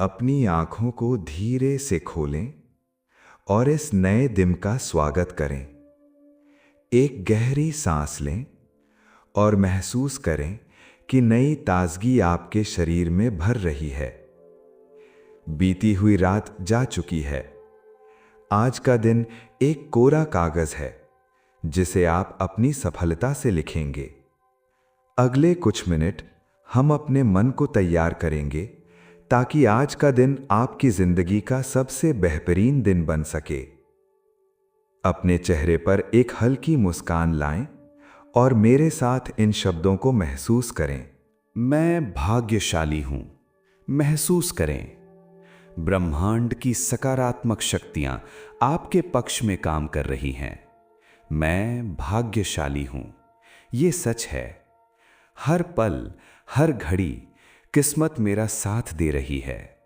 अपनी आंखों को धीरे से खोलें और इस नए दिन का स्वागत करें। एक गहरी सांस लें और महसूस करें कि नई ताजगी आपके शरीर में भर रही है। बीती हुई रात जा चुकी है। आज का दिन एक कोरा कागज है जिसे आप अपनी सफलता से लिखेंगे। अगले कुछ मिनट हम अपने मन को तैयार करेंगे ताकि आज का दिन आपकी जिंदगी का सबसे बेहतरीन दिन बन सके। अपने चेहरे पर एक हल्की मुस्कान लाएं और मेरे साथ इन शब्दों को महसूस करें। मैं भाग्यशाली हूं। महसूस करें। ब्रह्मांड की सकारात्मक शक्तियां आपके पक्ष में काम कर रही हैं। मैं भाग्यशाली हूं। ये सच है। हर पल, हर घड़ी किस्मत मेरा साथ दे रही है।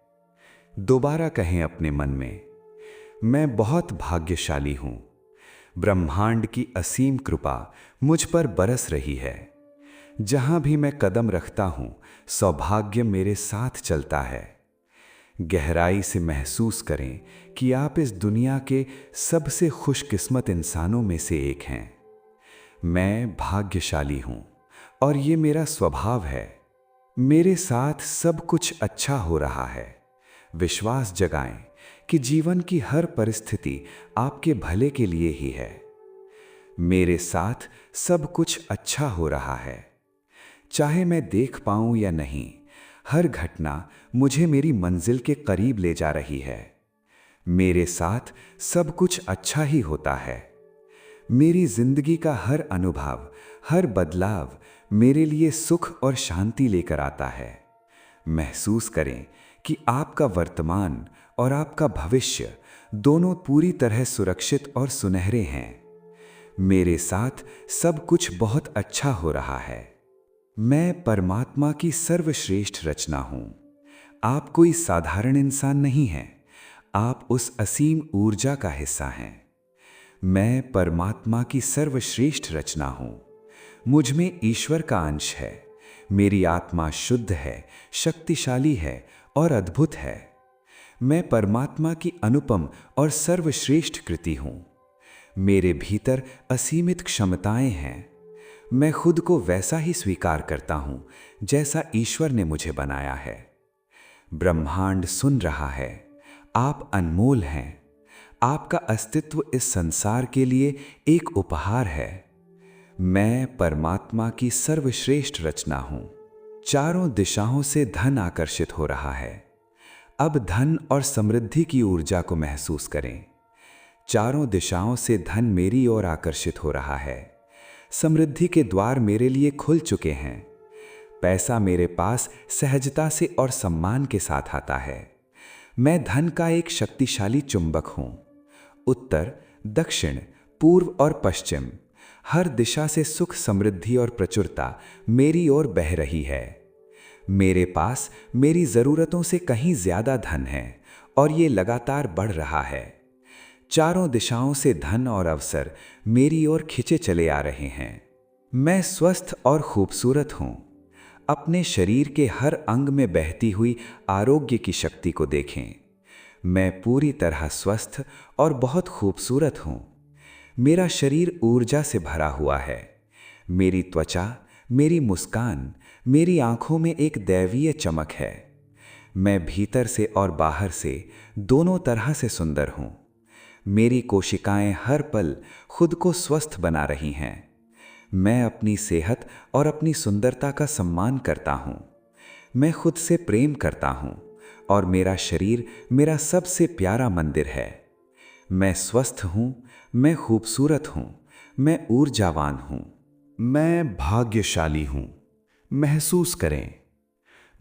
दोबारा कहें अपने मन में, मैं बहुत भाग्यशाली हूं। ब्रह्मांड की असीम कृपा मुझ पर बरस रही है। जहां भी मैं कदम रखता हूं, सौभाग्य मेरे साथ चलता है। गहराई से महसूस करें कि आप इस दुनिया के सबसे खुशकिस्मत इंसानों में से एक हैं। मैं भाग्यशाली हूं और ये मेरा स्वभाव है। मेरे साथ सब कुछ अच्छा हो रहा है। विश्वास जगाएं कि जीवन की हर परिस्थिति आपके भले के लिए ही है। मेरे साथ सब कुछ अच्छा हो रहा है। चाहे मैं देख पाऊं या नहीं, हर घटना मुझे मेरी मंजिल के करीब ले जा रही है। मेरे साथ सब कुछ अच्छा ही होता है। मेरी जिंदगी का हर अनुभव, हर बदलाव मेरे लिए सुख और शांति लेकर आता है। महसूस करें कि आपका वर्तमान और आपका भविष्य दोनों पूरी तरह सुरक्षित और सुनहरे हैं। मेरे साथ सब कुछ बहुत अच्छा हो रहा है। मैं परमात्मा की सर्वश्रेष्ठ रचना हूं। आप कोई साधारण इंसान नहीं हैं। आप उस असीम ऊर्जा का हिस्सा हैं। मैं परमात्मा की सर्वश्रेष्ठ रचना हूं। मुझ में ईश्वर का अंश है। मेरी आत्मा शुद्ध है, शक्तिशाली है और अद्भुत है। मैं परमात्मा की अनुपम और सर्वश्रेष्ठ कृति हूं। मेरे भीतर असीमित क्षमताएं हैं। मैं खुद को वैसा ही स्वीकार करता हूं जैसा ईश्वर ने मुझे बनाया है। ब्रह्मांड सुन रहा है। आप अनमोल हैं। आपका अस्तित्व इस संसार के लिए एक उपहार है। मैं परमात्मा की सर्वश्रेष्ठ रचना हूं। चारों दिशाओं से धन आकर्षित हो रहा है। अब धन और समृद्धि की ऊर्जा को महसूस करें। चारों दिशाओं से धन मेरी ओर आकर्षित हो रहा है। समृद्धि के द्वार मेरे लिए खुल चुके हैं। पैसा मेरे पास सहजता से और सम्मान के साथ आता है। मैं धन का एक शक्तिशाली चुंबक हूं। उत्तर, दक्षिण, पूर्व और पश्चिम हर दिशा से सुख, समृद्धि और प्रचुरता मेरी ओर बह रही है। मेरे पास मेरी जरूरतों से कहीं ज्यादा धन है और ये लगातार बढ़ रहा है। चारों दिशाओं से धन और अवसर मेरी ओर खिंचे चले आ रहे हैं। मैं स्वस्थ और खूबसूरत हूं। अपने शरीर के हर अंग में बहती हुई आरोग्य की शक्ति को देखें। मैं पूरी तरह स्वस्थ और बहुत खूबसूरत हूं। मेरा शरीर ऊर्जा से भरा हुआ है। मेरी त्वचा, मेरी मुस्कान, मेरी आंखों में एक दैवीय चमक है। मैं भीतर से और बाहर से दोनों तरह से सुंदर हूं। मेरी कोशिकाएं हर पल खुद को स्वस्थ बना रही हैं। मैं अपनी सेहत और अपनी सुंदरता का सम्मान करता हूं। मैं खुद से प्रेम करता हूं और मेरा शरीर मेरा सबसे प्यारा मंदिर है। मैं स्वस्थ हूं, मैं खूबसूरत हूं, मैं ऊर्जावान हूं। मैं भाग्यशाली हूं। महसूस करें।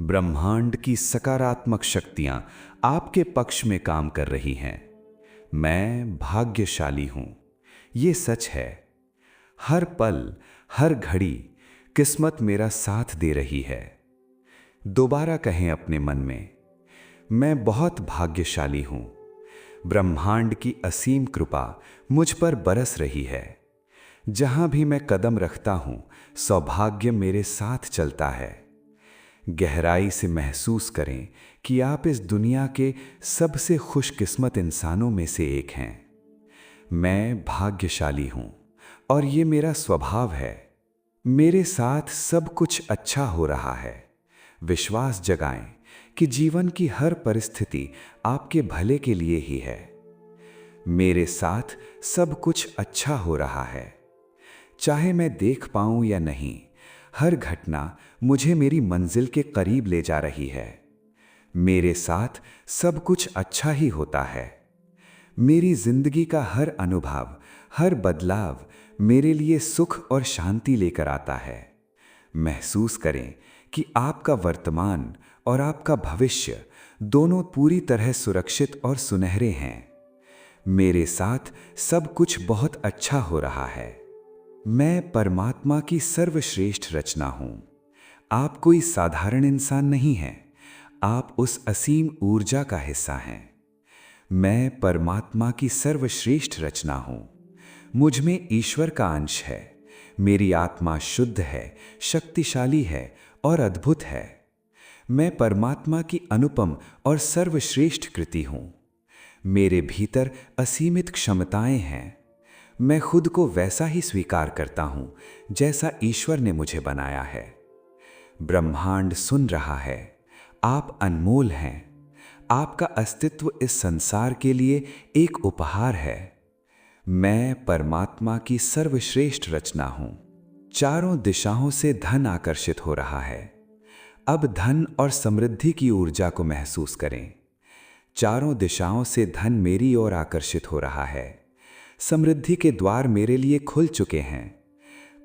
ब्रह्मांड की सकारात्मक शक्तियां आपके पक्ष में काम कर रही हैं। मैं भाग्यशाली हूं। ये सच है। हर पल, हर घड़ी किस्मत मेरा साथ दे रही है। दोबारा कहें अपने मन में, मैं बहुत भाग्यशाली हूं। ब्रह्मांड की असीम कृपा मुझ पर बरस रही है। जहां भी मैं कदम रखता हूं, सौभाग्य मेरे साथ चलता है। गहराई से महसूस करें कि आप इस दुनिया के सबसे खुशकिस्मत इंसानों में से एक हैं। मैं भाग्यशाली हूं और ये मेरा स्वभाव है। मेरे साथ सब कुछ अच्छा हो रहा है। विश्वास जगाएं कि जीवन की हर परिस्थिति आपके भले के लिए ही है। मेरे साथ सब कुछ अच्छा हो रहा है। चाहे मैं देख पाऊं या नहीं, हर घटना मुझे मेरी मंजिल के करीब ले जा रही है। मेरे साथ सब कुछ अच्छा ही होता है। मेरी जिंदगी का हर अनुभव, हर बदलाव मेरे लिए सुख और शांति लेकर आता है। महसूस करें कि आपका वर्तमान और आपका भविष्य दोनों पूरी तरह सुरक्षित और सुनहरे हैं। मेरे साथ सब कुछ बहुत अच्छा हो रहा है। मैं परमात्मा की सर्वश्रेष्ठ रचना हूं। आप कोई साधारण इंसान नहीं हैं, आप उस असीम ऊर्जा का हिस्सा हैं। मैं परमात्मा की सर्वश्रेष्ठ रचना हूं। मुझ में ईश्वर का अंश है। मेरी आत्मा शुद्ध है, शक्तिशाली है और अद्भुत है। मैं परमात्मा की अनुपम और सर्वश्रेष्ठ कृति हूं। मेरे भीतर असीमित क्षमताएं हैं। मैं खुद को वैसा ही स्वीकार करता हूं जैसा ईश्वर ने मुझे बनाया है। ब्रह्मांड सुन रहा है। आप अनमोल हैं। आपका अस्तित्व इस संसार के लिए एक उपहार है। मैं परमात्मा की सर्वश्रेष्ठ रचना हूं। चारों दिशाओं से धन आकर्षित हो रहा है। अब धन और समृद्धि की ऊर्जा को महसूस करें। चारों दिशाओं से धन मेरी ओर आकर्षित हो रहा है। समृद्धि के द्वार मेरे लिए खुल चुके हैं।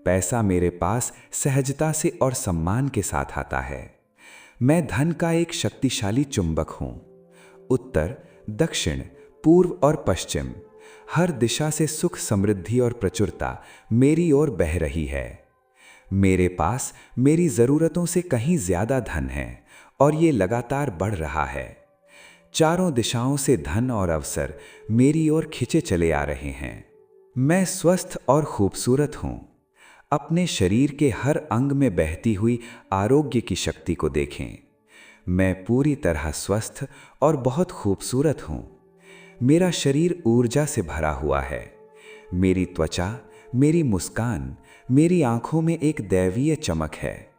पैसा मेरे पास सहजता से और सम्मान के साथ आता है। मैं धन का एक शक्तिशाली चुंबक हूं। उत्तर, दक्षिण, पूर्व और पश्चिम हर दिशा से सुख, समृद्धि और प्रचुरता मेरी ओर बह रही है। मेरे पास मेरी जरूरतों से कहीं ज्यादा धन है और ये लगातार बढ़ रहा है। चारों दिशाओं से धन और अवसर मेरी ओर खिंचे चले आ रहे हैं। मैं स्वस्थ और खूबसूरत हूं। अपने शरीर के हर अंग में बहती हुई आरोग्य की शक्ति को देखें। मैं पूरी तरह स्वस्थ और बहुत खूबसूरत हूं। मेरा शरीर ऊर्जा से भरा हुआ है। मेरी त्वचा, मेरी मुस्कान, मेरी आंखों में एक दैवीय चमक है।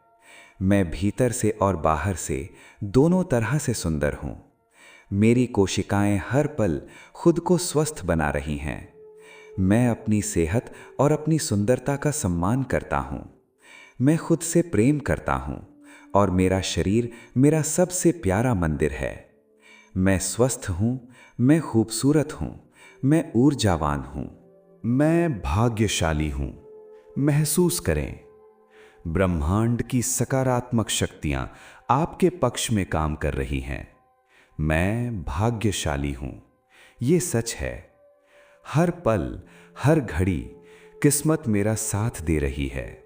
मैं भीतर से और बाहर से दोनों तरह से सुंदर हूं। मेरी कोशिकाएं हर पल खुद को स्वस्थ बना रही हैं। मैं अपनी सेहत और अपनी सुंदरता का सम्मान करता हूं। मैं खुद से प्रेम करता हूं और मेरा शरीर मेरा सबसे प्यारा मंदिर है। मैं स्वस्थ हूं, मैं खूबसूरत हूं, मैं ऊर्जावान हूं। मैं भाग्यशाली हूं। महसूस करें, ब्रह्मांड की सकारात्मक शक्तियां आपके पक्ष में काम कर रही हैं। मैं भाग्यशाली हूं। ये सच है। हर पल, हर घड़ी किस्मत मेरा साथ दे रही है।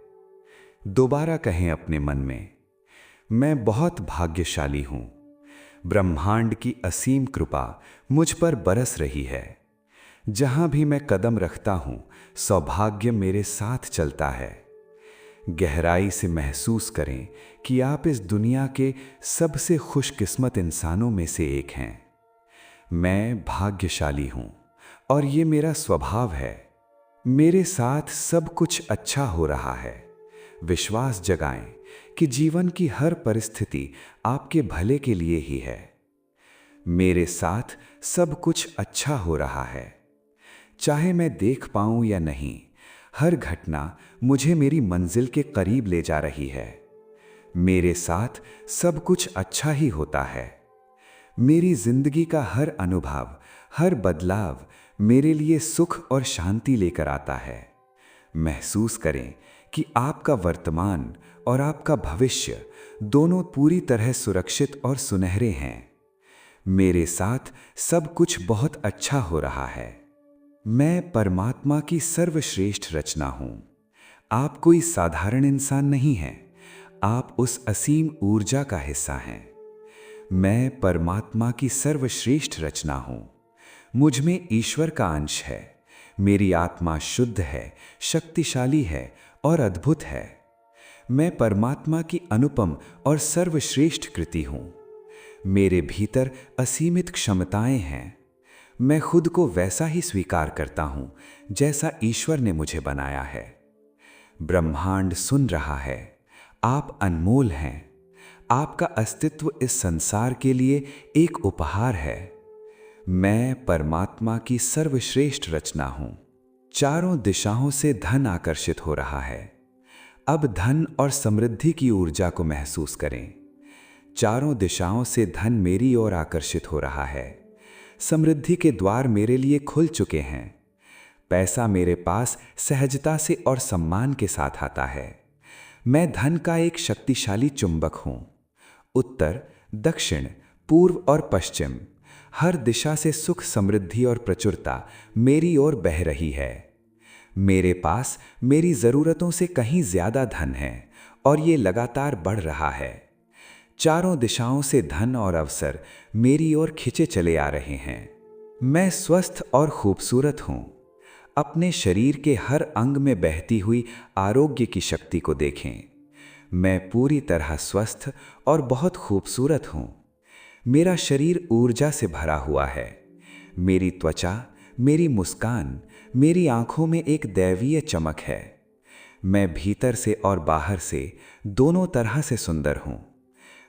दोबारा कहें अपने मन में, मैं बहुत भाग्यशाली हूं। ब्रह्मांड की असीम कृपा मुझ पर बरस रही है। जहां भी मैं कदम रखता हूं, सौभाग्य मेरे साथ चलता है। गहराई से महसूस करें कि आप इस दुनिया के सबसे खुशकिस्मत इंसानों में से एक हैं। मैं भाग्यशाली हूं और ये मेरा स्वभाव है। मेरे साथ सब कुछ अच्छा हो रहा है। विश्वास जगाएं कि जीवन की हर परिस्थिति आपके भले के लिए ही है। मेरे साथ सब कुछ अच्छा हो रहा है। चाहे मैं देख पाऊं या नहीं, हर घटना मुझे मेरी मंजिल के करीब ले जा रही है। मेरे साथ सब कुछ अच्छा ही होता है। मेरी जिंदगी का हर अनुभव, हर बदलाव मेरे लिए सुख और शांति लेकर आता है। महसूस करें कि आपका वर्तमान और आपका भविष्य दोनों पूरी तरह सुरक्षित और सुनहरे हैं। मेरे साथ सब कुछ बहुत अच्छा हो रहा है। मैं परमात्मा की सर्वश्रेष्ठ रचना हूं। आप कोई साधारण इंसान नहीं हैं, आप उस असीम ऊर्जा का हिस्सा हैं। मैं परमात्मा की सर्वश्रेष्ठ रचना हूं। मुझ में ईश्वर का अंश है। मेरी आत्मा शुद्ध है, शक्तिशाली है और अद्भुत है। मैं परमात्मा की अनुपम और सर्वश्रेष्ठ कृति हूँ। मेरे भीतर असीमित क्षमताएं हैं। मैं खुद को वैसा ही स्वीकार करता हूँ जैसा ईश्वर ने मुझे बनाया है। ब्रह्मांड सुन रहा है। आप अनमोल हैं। आपका अस्तित्व इस संसार के लिए एक उपहार है। मैं परमात्मा की सर्वश्रेष्ठ रचना हूँ। चारों दिशाओं से धन आकर्षित हो रहा है। अब धन और समृद्धि की ऊर्जा को महसूस करें। चारों दिशाओं से धन मेरी ओर आकर्षित हो रहा है। समृद्धि के द्वार मेरे लिए खुल चुके हैं। पैसा मेरे पास सहजता से और सम्मान के साथ आता है। मैं धन का एक शक्तिशाली चुंबक हूँ। उत्तर, दक्षिण, पूर्व और पश्चिम हर दिशा से सुख, समृद्धि और प्रचुरता मेरी ओर बह रही है। मेरे पास मेरी ज़रूरतों से कहीं ज़्यादा धन है और ये लगातार बढ़ रहा है। चारों दिशाओं से धन और अवसर मेरी ओर खिंचे चले आ रहे हैं। मैं स्वस्थ और खूबसूरत हूँ। अपने शरीर के हर अंग में बहती हुई आरोग्य की शक्ति को देखें। मैं पूरी तरह स्वस्थ और बहुत खूबसूरत हूँ। मेरा शरीर ऊर्जा से भरा हुआ है। मेरी त्वचा, मेरी मुस्कान, मेरी आंखों में एक दैवीय चमक है। मैं भीतर से और बाहर से दोनों तरह से सुंदर हूँ।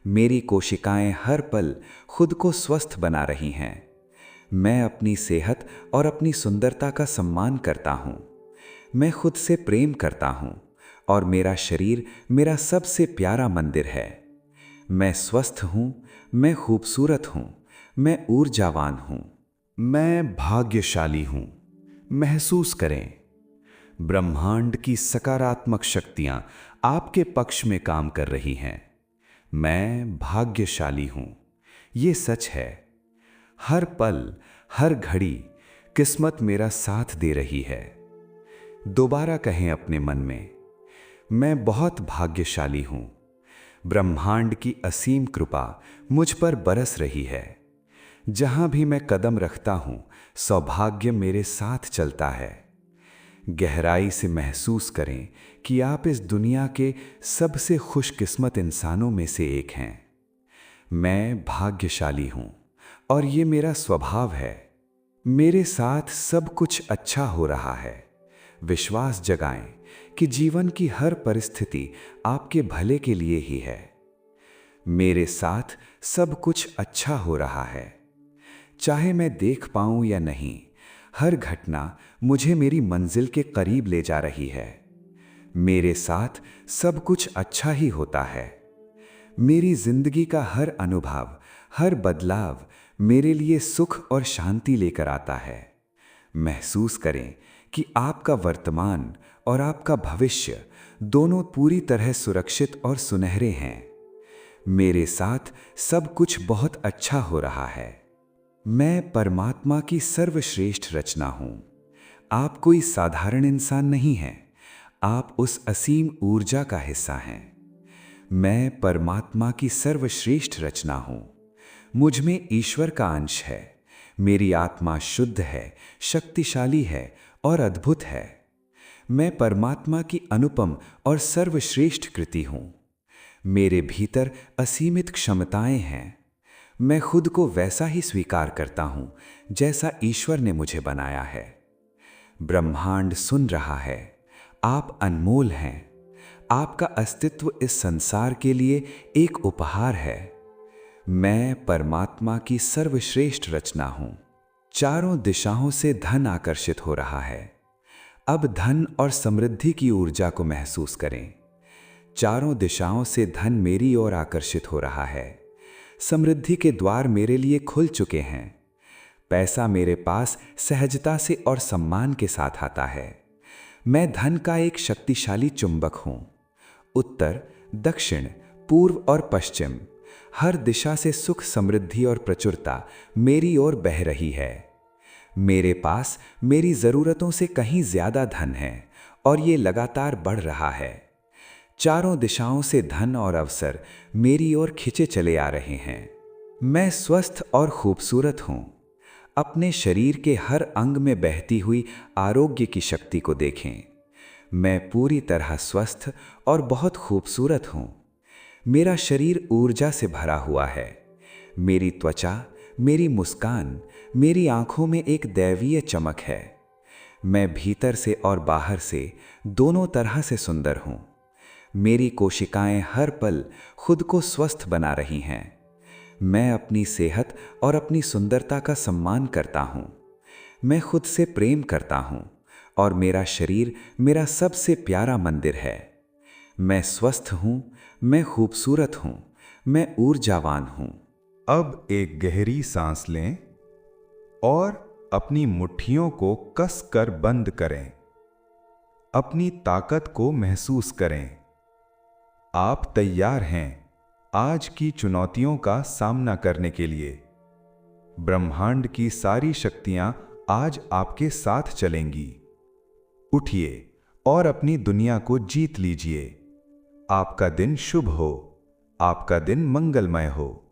मेरी कोशिकाएं हर पल खुद को स्वस्थ बना रही हैं। मैं अपनी सेहत और अपनी सुंदरता का सम्मान करता हूँ। मैं खुद से प्रेम करता हूँ और मेरा शरीर मेरा सबसे प्यारा मंदिर है। मैं स्वस्थ हूँ, मैं खूबसूरत हूँ, मैं ऊर्जावान हूँ। मैं भाग्यशाली हूँ। महसूस करें, ब्रह्मांड की सकारात्मक शक्तियाँ आपके पक्ष में काम कर रही हैं। मैं भाग्यशाली हूँ। ये सच है। हर पल, हर घड़ी किस्मत मेरा साथ दे रही है। दोबारा कहें अपने मन में, मैं बहुत भाग्यशाली हूँ। ब्रह्मांड की असीम कृपा मुझ पर बरस रही है। जहाँ भी मैं कदम रखता हूँ, सौभाग्य मेरे साथ चलता है। गहराई से महसूस करें कि आप इस दुनिया के सबसे खुशकिस्मत इंसानों में से एक हैं। मैं भाग्यशाली हूँ और ये मेरा स्वभाव है। मेरे साथ सब कुछ अच्छा हो रहा है। विश्वास जगाएं कि जीवन की हर परिस्थिति आपके भले के लिए ही है। मेरे साथ सब कुछ अच्छा हो रहा है। चाहे मैं देख पाऊं या नहीं, हर घटना मुझे मेरी मंजिल के करीब ले जा रही है। मेरे साथ सब कुछ अच्छा ही होता है। मेरी जिंदगी का हर अनुभव, हर बदलाव मेरे लिए सुख और शांति लेकर आता है। महसूस करें कि आपका वर्तमान और आपका भविष्य दोनों पूरी तरह सुरक्षित और सुनहरे हैं। मेरे साथ सब कुछ बहुत अच्छा हो रहा है। मैं परमात्मा की सर्वश्रेष्ठ रचना हूँ। आप कोई साधारण इंसान नहीं हैं। आप उस असीम ऊर्जा का हिस्सा हैं। मैं परमात्मा की सर्वश्रेष्ठ रचना हूँ। मुझ में ईश्वर का अंश है। मेरी आत्मा शुद्ध है, शक्तिशाली है और अद्भुत है। मैं परमात्मा की अनुपम और सर्वश्रेष्ठ कृति हूँ। मेरे भीतर असीमित क्षमताएं हैं। मैं खुद को वैसा ही स्वीकार करता हूँ जैसा ईश्वर ने मुझे बनाया है। ब्रह्मांड सुन रहा है। आप अनमोल हैं। आपका अस्तित्व इस संसार के लिए एक उपहार है। मैं परमात्मा की सर्वश्रेष्ठ रचना हूँ। चारों दिशाओं से धन आकर्षित हो रहा है। अब धन और समृद्धि की ऊर्जा को महसूस करें। चारों दिशाओं से धन मेरी ओर आकर्षित हो रहा है। समृद्धि के द्वार मेरे लिए खुल चुके हैं। पैसा मेरे पास सहजता से और सम्मान के साथ आता है। मैं धन का एक शक्तिशाली चुंबक हूँ। उत्तर, दक्षिण, पूर्व और पश्चिम हर दिशा से सुख, समृद्धि और प्रचुरता मेरी ओर बह रही है। मेरे पास मेरी ज़रूरतों से कहीं ज़्यादा धन है और ये लगातार बढ़ रहा है। चारों दिशाओं से धन और अवसर मेरी ओर खिंचे चले आ रहे हैं। मैं स्वस्थ और खूबसूरत हूँ। अपने शरीर के हर अंग में बहती हुई आरोग्य की शक्ति को देखें। मैं पूरी तरह स्वस्थ और बहुत खूबसूरत हूँ। मेरा शरीर ऊर्जा से भरा हुआ है। मेरी त्वचा, मेरी मुस्कान, मेरी आंखों में एक दैवीय चमक है। मैं भीतर से और बाहर से दोनों तरह से सुंदर हूँ। मेरी कोशिकाएं हर पल खुद को स्वस्थ बना रही हैं। मैं अपनी सेहत और अपनी सुंदरता का सम्मान करता हूँ। मैं खुद से प्रेम करता हूँ और मेरा शरीर मेरा सबसे प्यारा मंदिर है। मैं स्वस्थ हूँ, मैं खूबसूरत हूँ, मैं ऊर्जावान हूँ। अब एक गहरी सांस लें और अपनी मुट्ठियों को कस कर बंद करें। अपनी ताकत को महसूस करें। आप तैयार हैं आज की चुनौतियों का सामना करने के लिए। ब्रह्मांड की सारी शक्तियां आज आपके साथ चलेंगी। उठिए और अपनी दुनिया को जीत लीजिए। आपका दिन शुभ हो, आपका दिन मंगलमय हो।